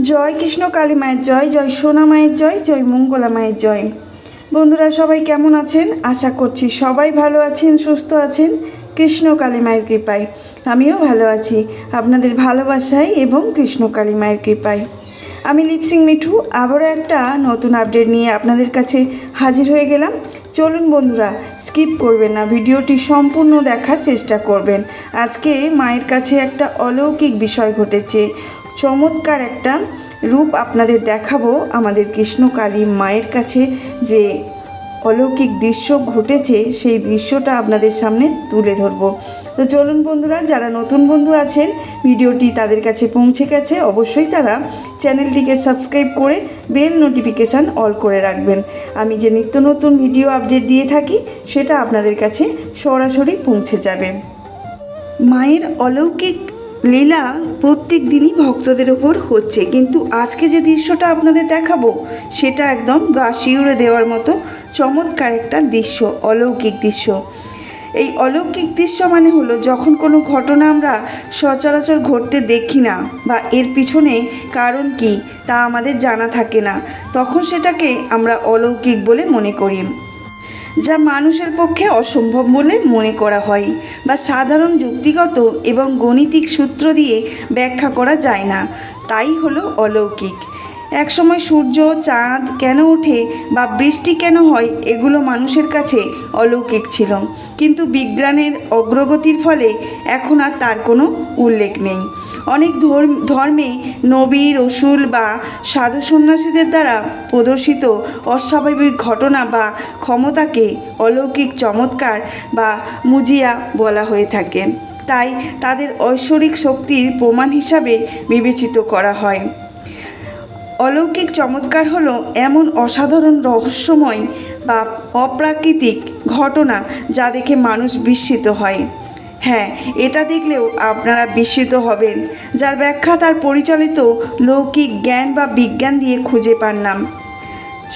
জয় কৃষ্ণ কালী মায়ের জয়, জয় সোনা মায়ের জয়, জয় মঙ্গলা মায়ের জয়। বন্ধুরা সবাই কেমন আছেন? আশা করছি সবাই ভালো আছেন, সুস্থ আছেন কৃষ্ণ কালী মায়ের কৃপায়। আমিও ভালো আছি আপনাদের ভালোবাসায় এবং কৃষ্ণ কালী মায়ের কৃপায়। আমি লিপসিং মিঠু আবারও একটা নতুন আপডেট নিয়ে আপনাদের কাছে হাজির হয়ে গেলাম। চলুন বন্ধুরা, স্কিপ করবেন না, ভিডিওটি সম্পূর্ণ দেখার চেষ্টা করবেন। আজকে মায়ের কাছে একটা অলৌকিক বিষয় ঘটেছে, চমৎকার একটা রূপ আপনাদের দেখাবো। আমাদের কৃষ্ণ কালী মায়ের কাছে যে অলৌকিক দৃশ্য ঘটেছে সেই দৃশ্যটা আপনাদের সামনে তুলে ধরবো। তো চলুন বন্ধুরা, যারা নতুন বন্ধু আছেন ভিডিওটি তাদের কাছে পৌঁছে গেছে, অবশ্যই তারা চ্যানেলটিকে সাবস্ক্রাইব করে বেল নোটিফিকেশান অল করে রাখবেন। আমি যে নিত্য নতুন ভিডিও আপডেট দিয়ে থাকি সেটা আপনাদের কাছে সরাসরি পৌঁছে যাবে। মায়ের অলৌকিক লীলা প্রত্যেক দিনই ভক্তদের ওপর হচ্ছে, কিন্তু আজকে যে দৃশ্যটা আপনাদের দেখাবো সেটা একদম গা শিউরে দেওয়ার মতো চমৎকার একটা দৃশ্য, অলৌকিক দৃশ্য। এই অলৌকিক দৃশ্য মানে হলো যখন কোনো ঘটনা আমরা সচরাচর ঘটতে দেখি না বা এর পিছনে কারণ কি তা আমাদের জানা থাকে না, তখন সেটাকে আমরা অলৌকিক বলে মনে করি, যা মানুষের পক্ষে অসম্ভব বলে মনে করা হয় বা সাধারণ যুক্তিগত এবং গণিতিক সূত্র দিয়ে ব্যাখ্যা করা যায় না, তাই হলো অলৌকিক। একসময় সূর্য, চাঁদ কেন ওঠে বা বৃষ্টি কেন হয় এগুলো মানুষের কাছে অলৌকিক ছিল, কিন্তু বিজ্ঞানের অগ্রগতির ফলে এখন আর তার কোনো উল্লেখ নেই। অনেক ধর্মে নবী, রসুল বা সাধু সন্ন্যাসীদের দ্বারা প্রদর্শিত অস্বাভাবিক ঘটনা বা ক্ষমতাকে অলৌকিক, চমৎকার বা মুজিয়া বলা হয়ে থাকে, তাই তাদের ঐশ্বরিক শক্তির প্রমাণ হিসাবে বিবেচিত করা হয়। অলৌকিক চমৎকার হলো এমন অসাধারণ, রহস্যময় বা অপ্রাকৃতিক ঘটনা যা দেখে মানুষ বিস্মিত হয়। হ্যাঁ, এটা দেখলেও আপনারা বিস্মিত হবেন, যার ব্যাখ্যা তার পরিচালিত লৌকিক জ্ঞান বা বিজ্ঞান দিয়ে খুঁজে পান না।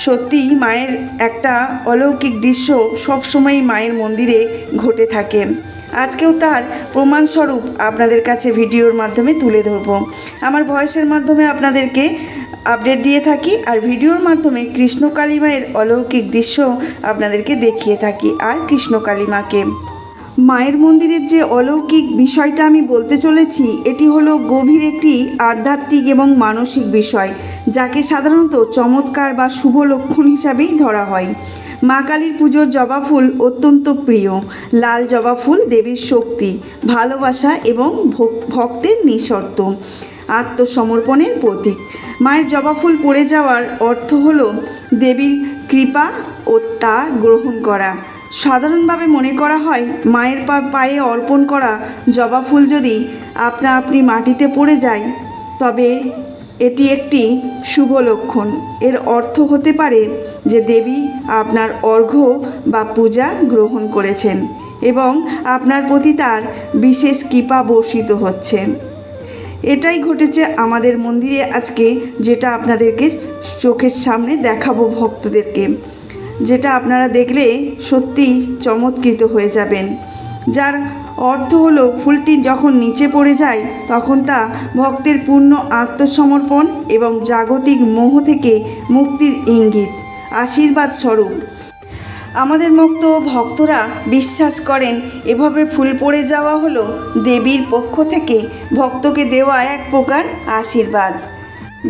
সত্যিই মায়ের একটা অলৌকিক দৃশ্য সবসময়ই মায়ের মন্দিরে ঘটে থাকে। আজকেও তার প্রমাণস্বরূপ আপনাদের কাছে ভিডিওর মাধ্যমে তুলে ধরব। আমার ভয়েসের মাধ্যমে আপনাদেরকে আপডেট দিয়ে থাকি আর ভিডিওর মাধ্যমে কৃষ্ণ কালী মায়ের অলৌকিক দৃশ্য আপনাদেরকে দেখিয়ে থাকি। আর কৃষ্ণ কালী মাকে, মায়ের মন্দিরের যে অলৌকিক বিষয়টা আমি বলতে চলেছি, এটি হলো গভীর একটি আধ্যাত্মিক এবং মানসিক বিষয়, যাকে সাধারণত চমৎকার বা শুভ লক্ষণ হিসাবেই ধরা হয়। মা কালীর পুজোর জবা ফুল অত্যন্ত প্রিয়। লাল জবা ফুল দেবীর শক্তি, ভালোবাসা এবং ভক্তের নিঃশর্ত আত্মসমর্পণের প্রতীক। মায়ের জবা ফুল পড়ে যাওয়ার অর্থ হলো দেবীর কৃপা ও তা গ্রহণ করা। সাধারণভাবে মনে করা হয় মায়ের পায়ে অর্পণ করা জবা ফুল যদি আপনি মাটিতে পড়ে যায় তবে এটি একটি শুভ লক্ষণ। এর অর্থ হতে পারে যে দেবী আপনার অর্ঘ্য বা পূজা গ্রহণ করেছেন এবং আপনার প্রতি তার বিশেষ কৃপা বর্ষিত হচ্ছে। এটাই ঘটেছে আমাদের মন্দিরে আজকে, যেটা আপনাদেরকে চোখের সামনে দেখাবো ভক্তদেরকে, যেটা আপনারা দেখলে সত্যিই চমৎকৃত হয়ে যাবেন। যার অর্থ হলো ফুলটি যখন নিচে পড়ে যায় তখন তা ভক্তের পূর্ণ আত্মসমর্পণ এবং জাগতিক মোহ থেকে মুক্তির ইঙ্গিত, আশীর্বাদ স্বরূপ। আমাদের মতো ভক্তরা বিশ্বাস করেন এভাবে ফুল পড়ে যাওয়া হলো দেবীর পক্ষ থেকে ভক্তকে দেওয়া এক প্রকার আশীর্বাদ।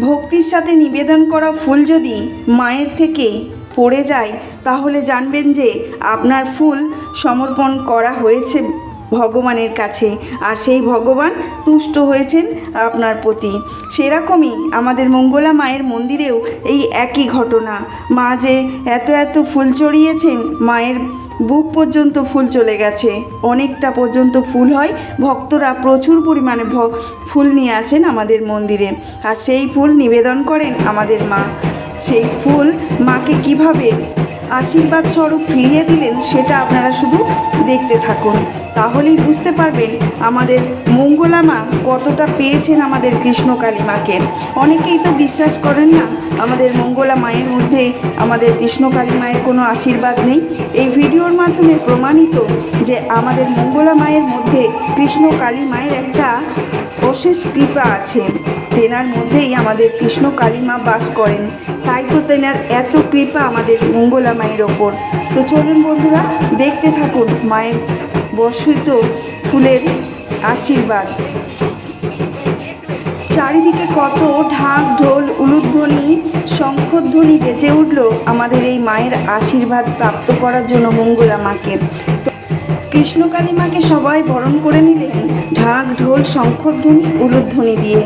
ভক্তির সাথে নিবেদন করা ফুল যদি মায়ের থেকে পড়ে যায় তাহলে জানবেন যে আপনার ফুল সমর্পণ করা হয়েছে ভগবানের কাছে আর সেই ভগবান তুষ্ট হয়েছেন আপনার প্রতি। সেরকমই আমাদের মঙ্গলা মায়ের মন্দিরেও এই একই ঘটনা। মা যে এত ফুল চড়িয়েছেন, মায়ের বুক পর্যন্ত ফুল চলে গেছে, অনেকটা পর্যন্ত ফুল হয়। ভক্তরা প্রচুর পরিমাণে ফুল নিয়ে আসেন আমাদের মন্দিরে আর সেই ফুল নিবেদন করেন আমাদের মা। সেই ফুল মাকে কিভাবে আশীর্বাদ স্বরূপ ফিরিয়ে দিলেন সেটা আপনারা শুধু দেখতে থাকুন, তাহলেই বুঝতে পারবেন আমাদের মঙ্গলা মা কতটা পেয়েছেন আমাদের কৃষ্ণকালী মাকে। অনেকেই তো বিশ্বাস করেন না আমাদের মঙ্গলা মায়ের মধ্যে আমাদের কৃষ্ণকালী মায়ের কোনো আশীর্বাদ নেই। এই ভিডিওর মাধ্যমে প্রমাণিত যে আমাদের মঙ্গলা মায়ের মধ্যে কৃষ্ণকালী মায়ের একটা অশেষ কৃপা আছে। তেনার মধ্যেই আমাদের কৃষ্ণকালী মা বাস করেন, তাই তো তেনার এত কৃপা আমাদের মঙ্গলা মায়ের ওপর। তো চলুন বন্ধুরা, দেখতে থাকুন মায়ের বর্ষিত ফুলের আশীর্বাদ। চারিদিকে কত ঢাক ঢোল উলুধ্বনি শঙ্খধ্বনি বেজে উঠল আমাদের এই মায়ের আশীর্বাদ প্রাপ্ত করার জন্য মঙ্গলা মাকে। কৃষ্ণকালী মাকে সবাই বরণ করে নিলেন ঢাক ঢোল শঙ্খধ্বনি উলুধ্বনি দিয়ে।